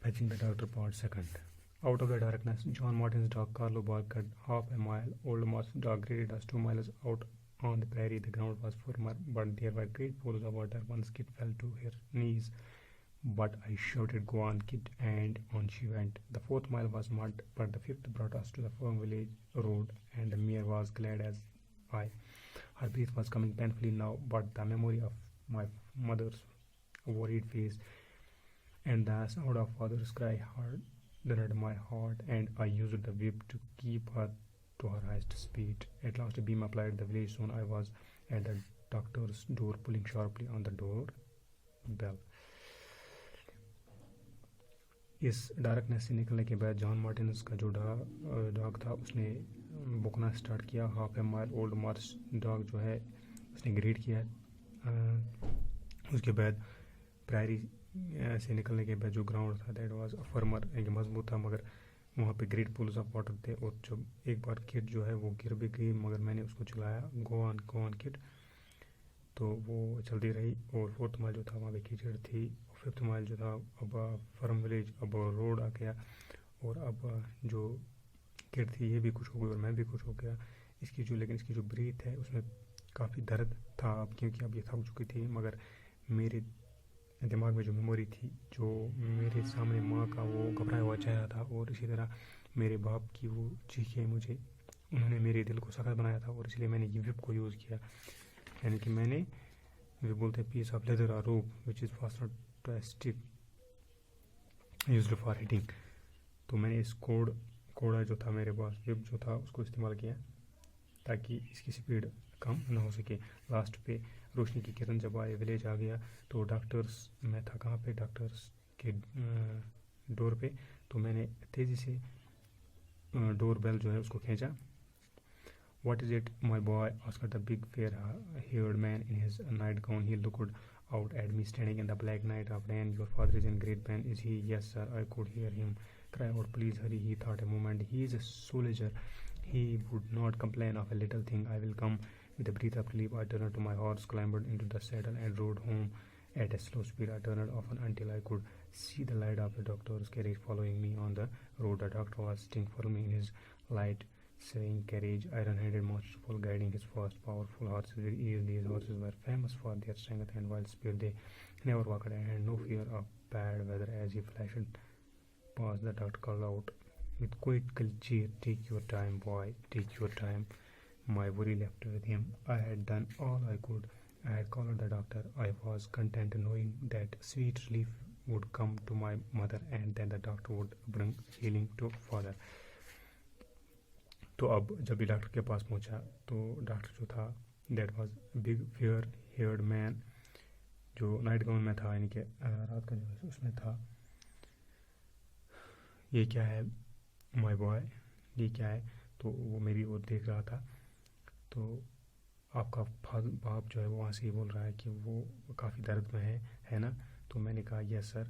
Fetching the Doctor Part 2. Out of the darkness, John Martin's dog Carlo barked at half a mile. Old Moss's dog greeted us 2 miles out on the prairie. The ground was firmer, but there were great pools of water. Once Kit fell to her knees, but I shouted, "Go on, Kit," and on she went. The 4th mile was mud, but the 5th brought us to the firm village road, and the mare was glad as I. Her breath was coming painfully now, but the memory of my mother's worried face and the sound of father's cry hardened my heart, and I used the whip to keep her to her highest speed. At last a beam applied the village. Soon I was at the doctor's door, pulling sharply on the door bell. इस darkness से निकलने के बाद John Martins का जो dog था उसने भौंकना start किया. हाफ ए माइल ओल्ड मार्स डॉग जो है उसने ग्रीट किया. उसके बाद प्रायरी से निकलने के बाद जो ग्राउंड था दैट वाज फर्मर, एक मजबूत था, मगर वहाँ पे ग्रेट पूल्स ऑफ वाटर थे. और जब एक बार किट जो है वो गिर भी गई, मगर मैंने उसको चलाया, गो ऑन किट, तो वो चलती रही. और 4th माइल जो था वहाँ पे कीचड़ थी. 5th माइल जो था अब फर्म विलेज, अब रोड आ गया, और अब जो किट थी ये भी खुश हो गई और मैं भी खुश हो गया. लेकिन इसकी जो ब्रीथ है उसमें काफ़ी दर्द था अब, क्योंकि अब ये थक चुकी थी. मगर मेरे दिमाग में जो मेमोरी थी, जो मेरे सामने माँ का वो घबराया हुआ चेहरा था, और इसी तरह मेरे बाप की वो चीखें, उन्होंने मेरे दिल को सख्त बनाया था. और इसलिए मैंने ये विप को यूज़ किया. यानी कि मैंने वे बोलते हैं पीस ऑफ लेदर और rope which is fasted to a stick used for hitting. तो मैंने इस कोड़ा जो था मेरे पास, विप जो था, उसको इस्तेमाल किया ताकि इसकी स्पीड कम ना हो सके. लास्ट पे रोशनी की किरण जब आए, विलेज आ गया, तो डॉक्टर्स, मैं था कहाँ पे, डॉक्टर्स के डोर पे. तो मैंने तेज़ी से डोर बेल जो है उसको खींचा. "What is it, my boy?" asked the big fair-haired man in his night gown. He looked out at me standing in the black night of rain. "Your father is in great pain, is he?" "Yes, sir." I could hear him cry out, "Please hurry." He thought a moment. "He is a soldier. He would not complain of a little thing. I will come." With a breath of relief, I turned to my horse, climbed into the saddle, and rode home at a slow speed. I turned often until I could see the light of the doctor's carriage following me on the road. The doctor was sitting firmly in his light swaying carriage, iron-headed, masterful, guiding his fast, powerful horses with ease. These horses were famous for their strength and wild speed. They never walked and had no fear of bad weather. As he flashed past, the doctor called out with quiet cheer, "Take your time, boy, take your time." My worry left with him. I had done all I could. I had called the doctor. I was content knowing that sweet relief would come to my mother, and then the doctor would bring healing to father. तो अब जब भी doctor के पास पहुंचा, तो doctor जो था that was big fair heard man, जो नाइट गाउन में था, यानी कि रात का जो उसमें था. "ये क्या है माय बॉय, ये क्या है?" तो वो मेरी ओर देख रहा था. तो आपका बाप जो है वो वहाँ से ही बोल रहा है कि वो काफ़ी दर्द में है ना. तो मैंने कहा, "यस सर."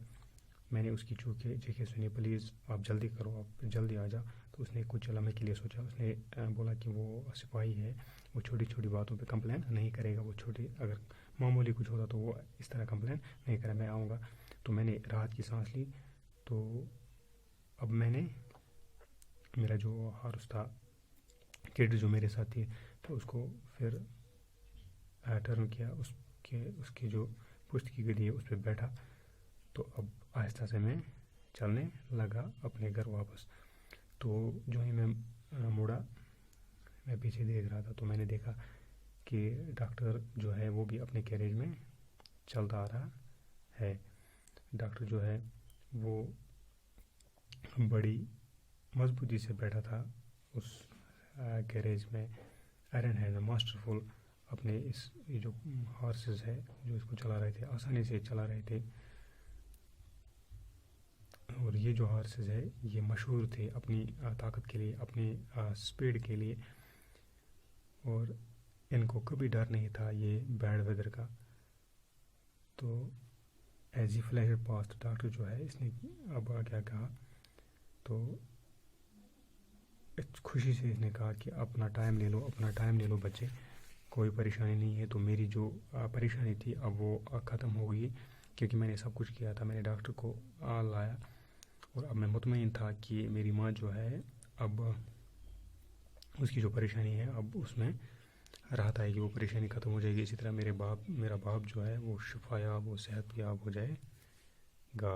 मैंने उसकी चीखें सुनी, "प्लीज़ आप जल्दी करो, आप जल्दी आ जाओ." तो उसने कुछ लम्हे के लिए सोचा. उसने बोला कि वो सिपाही है, वो छोटी छोटी बातों पे कंप्लेन नहीं करेगा. वो छोटी, अगर मामूली कुछ होता तो वो इस तरह कंप्लेन नहीं करे, मैं आऊँगा. तो मैंने राहत की सांस ली. तो अब मैंने मेरा जो हार्स था, किड जो मेरे साथ थी, तो उसको फिर टर्न किया, उसकी जो पुश्त की गई है उस पर बैठा. तो अब आहिस्ता से मैं चलने लगा अपने घर वापस. तो जो ही मैं मुड़ा, मैं पीछे देख रहा था, तो मैंने देखा कि डॉक्टर जो है वो भी अपने कैरेज में चलता आ रहा है. डॉक्टर जो है वो बड़ी मजबूती से बैठा था उस कैरेज में, आयरन है मास्टरफुल. अपने ये जो हॉर्सेस है जो इसको चला रहे थे, आसानी से चला रहे थे. और ये जो हॉर्सेस है ये मशहूर थे अपनी ताकत के लिए, अपनी स्पीड के लिए, और इनको कभी डर नहीं था ये बैड वेदर का. तो एज ही फ्लैशड पास्ट, डॉक्टर जो है इसने अब क्या कहा, तो खुशी से इसने कहा कि अपना टाइम ले लो बच्चे, कोई परेशानी नहीं है. तो मेरी जो परेशानी थी अब वो ख़त्म हो गई, क्योंकि मैंने सब कुछ किया था. मैंने डॉक्टर को लाया, اور اب میں مطمئن تھا کہ میری ماں جو ہے اب اس کی جو پریشانی ہے اب اس میں راحت آئے گی، وہ پریشانی ختم ہو جائے گی. اسی طرح میرا باپ جو ہے وہ شفا یاب، وہ صحت یاب ہو جائے گا.